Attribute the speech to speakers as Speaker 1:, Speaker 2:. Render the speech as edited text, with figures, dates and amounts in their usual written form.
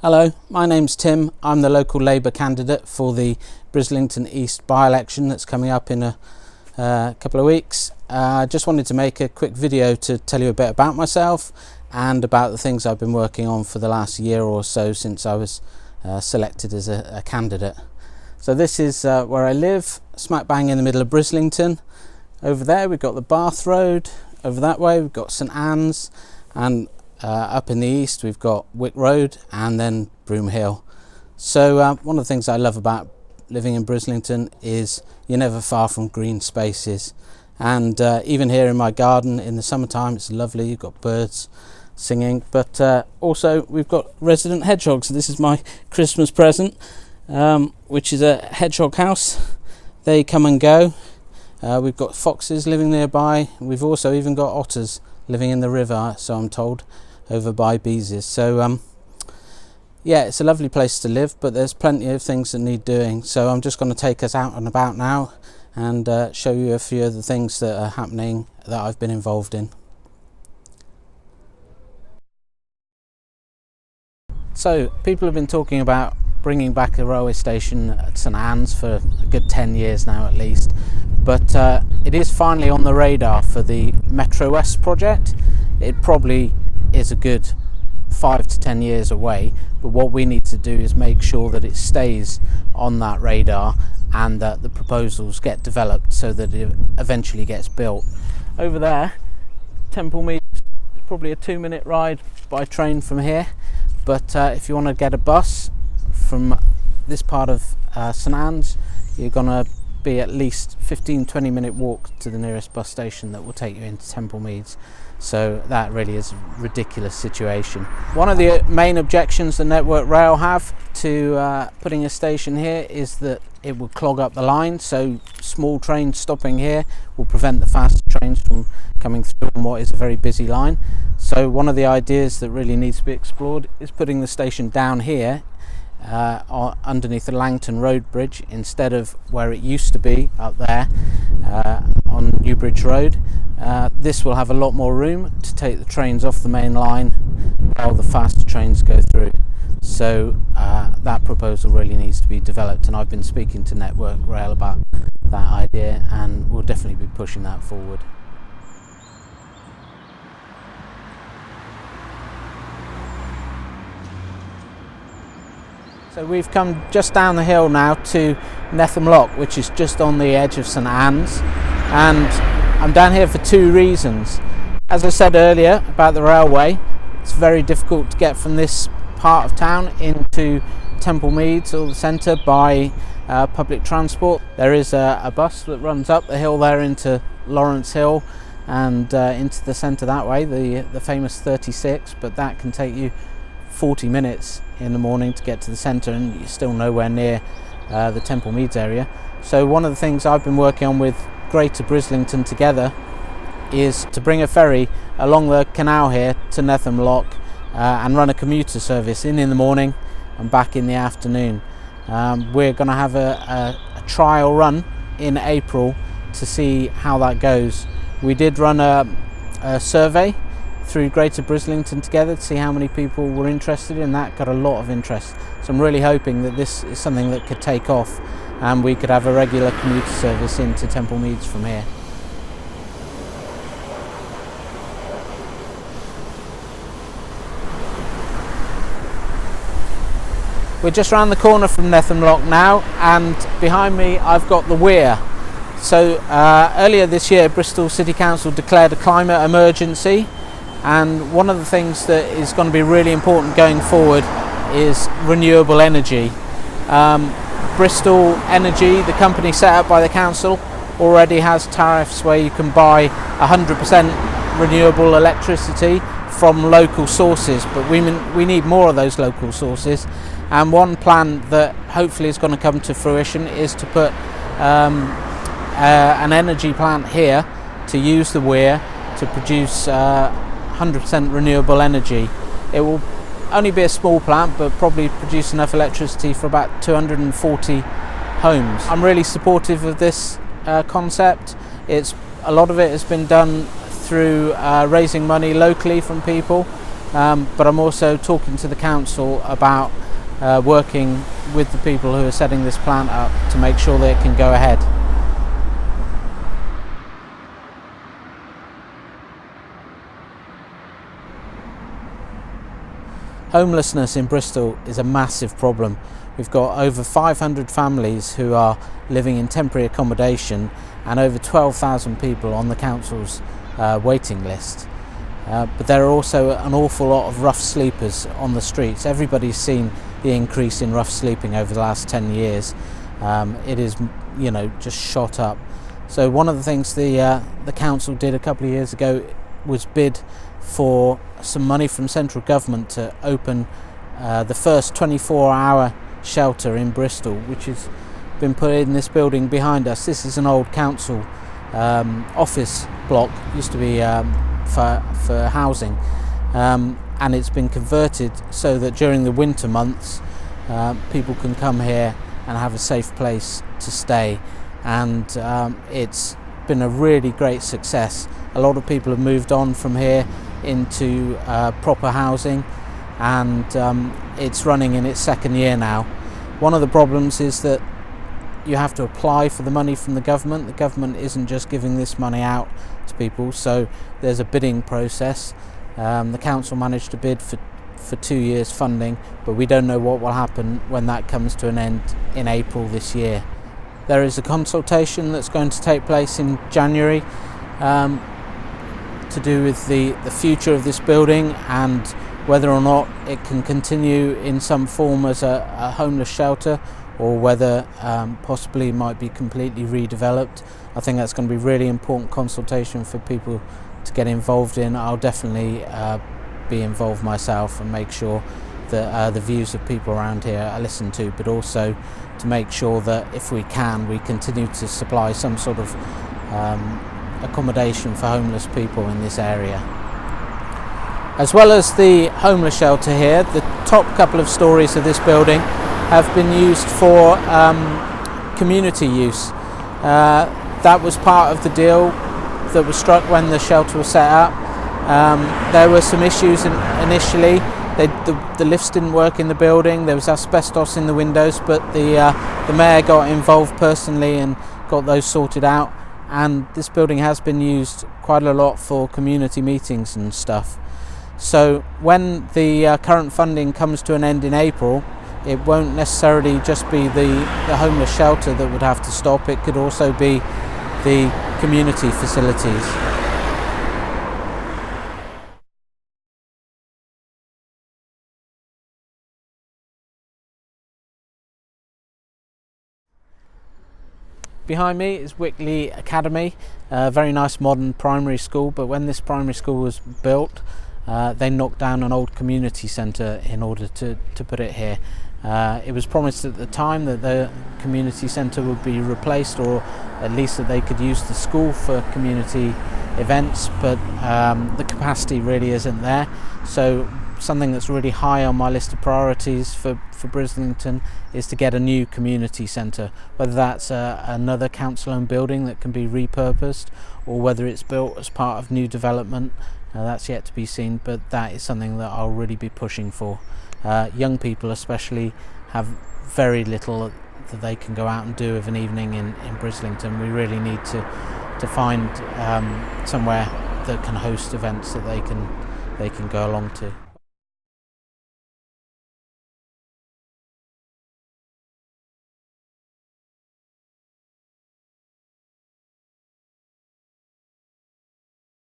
Speaker 1: Hello, my name's Tim. I'm the local Labour candidate for the Brislington East by-election that's coming up in a couple of weeks. I just wanted to make a quick video to tell you a bit about myself and about the things I've been working on for the last year or so since I was selected as a candidate. So this is where I live, smack bang in the middle of Brislington. Over there we've got the Bath Road, over that way we've got St Anne's, and up in the east we've got Wick Road and then Broom Hill. So one of the things I love about living in Brislington is you're never far from green spaces, and even here in my garden in the summertime it's lovely. You've got birds singing, but also we've got resident hedgehogs. This is my Christmas present, which is a hedgehog house. They come and go. We've got foxes living nearby. We've also even got otters living in the river, so I'm told, over by Beeses. So yeah, it's a lovely place to live, but there's plenty of things that need doing. So I'm just going to take us out and about now and show you a few of the things that are happening that I've been involved in. So people have been talking about bringing back a railway station at St Anne's for a good 10 years now at least, but it is finally on the radar for the Metro West project. It probably is a good 5 to 10 years away, but what we need to do is make sure that it stays on that radar and that the proposals get developed so that it eventually gets built. Over there, Temple Meads, it's probably a 2-minute ride by train from here, but if you want to get a bus from this part of St Anne's, you're going to be at least 15-20 minute walk to the nearest bus station that will take you into Temple Meads. So that really is a ridiculous situation. One of the main objections the Network Rail have to putting a station here is that it will clog up the line, so small trains stopping here will prevent the fast trains from coming through on what is a very busy line. So one of the ideas that really needs to be explored is putting the station down here underneath the Langton Road Bridge instead of where it used to be up there on Newbridge Road. This will have a lot more room to take the trains off the main line while the faster trains go through. So that proposal really needs to be developed, and I've been speaking to Network Rail about that idea, and we'll definitely be pushing that forward. So we've come just down the hill now to Netham Lock, which is just on the edge of St Anne's, and I'm down here for two reasons. As I said earlier about the railway, it's very difficult to get from this part of town into Temple Meads or the centre by public transport. There is a bus that runs up the hill there into Lawrence Hill and into the centre that way, the famous 36, but that can take you 40 minutes in the morning to get to the centre, and you're still nowhere near the Temple Meads area. So one of the things I've been working on with Greater Brislington together is to bring a ferry along the canal here to Netham Lock and run a commuter service in the morning and back in the afternoon. We're going to have a trial run in April to see how that goes. We did run a survey through Greater Brislington together to see how many people were interested in that. Got a lot of interest, so I'm really hoping that this is something that could take off and we could have a regular commuter service into Temple Meads from here. We're just around the corner from Netham Lock now, and behind me I've got the weir. So earlier this year Bristol City Council declared a climate emergency, and one of the things that is going to be really important going forward is renewable energy. Bristol Energy, the company set up by the council, already has tariffs where you can buy 100% renewable electricity from local sources, but we need more of those local sources. And one plan that hopefully is going to come to fruition is to put an energy plant here to use the weir to produce 100% renewable energy. It will only be a small plant, but probably produce enough electricity for about 240 homes. I'm really supportive of this concept. A lot of it has been done through raising money locally from people, but I'm also talking to the council about working with the people who are setting this plant up to make sure that it can go ahead. Homelessness in Bristol is a massive problem. We've got over 500 families who are living in temporary accommodation and over 12,000 people on the council's waiting list. But there are also an awful lot of rough sleepers on the streets. Everybody's seen the increase in rough sleeping over the last 10 years. It is, just shot up. So one of the things the council did a couple of years ago was bid for some money from central government to open the first 24-hour shelter in Bristol, which has been put in this building behind us. This is an old council office block, used to be for housing, and it's been converted so that during the winter months people can come here and have a safe place to stay, and it's been a really great success. A lot of people have moved on from here into proper housing, and it's running in its second year now. One of the problems is that you have to apply for the money from the government. The government isn't just giving this money out to people, so there's a bidding process. The council managed to bid for 2 years funding, but we don't know what will happen when that comes to an end in April this year. There is a consultation that's going to take place in January to do with the future of this building and whether or not it can continue in some form as a homeless shelter, or whether possibly it might be completely redeveloped. I think that's going to be really important consultation for people to get involved in. I'll definitely be involved myself and make sure that the views of people around here are listened to, but also to make sure that if we can, we continue to supply some sort of accommodation for homeless people in this area. As well as the homeless shelter here, the top couple of stories of this building have been used for community use. That was part of the deal that was struck when the shelter was set up. There were some issues initially. The lifts didn't work in the building, there was asbestos in the windows, but the mayor got involved personally and got those sorted out, and this building has been used quite a lot for community meetings and stuff. So when the current funding comes to an end in April, it won't necessarily just be the homeless shelter that would have to stop, it could also be the community facilities. Behind me is Wickley Academy, a very nice modern primary school, but when this primary school was built, they knocked down an old community centre in order to put it here. It was promised at the time that the community centre would be replaced, or at least that they could use the school for community events, but the capacity really isn't there. So something that's really high on my list of priorities for Brislington is to get a new community centre, whether that's another council-owned building that can be repurposed, or whether it's built as part of new development. That's yet to be seen, but that is something that I'll really be pushing for. Young people especially have very little that they can go out and do of an evening in Brislington. We really need to find somewhere that can host events that they can go along to.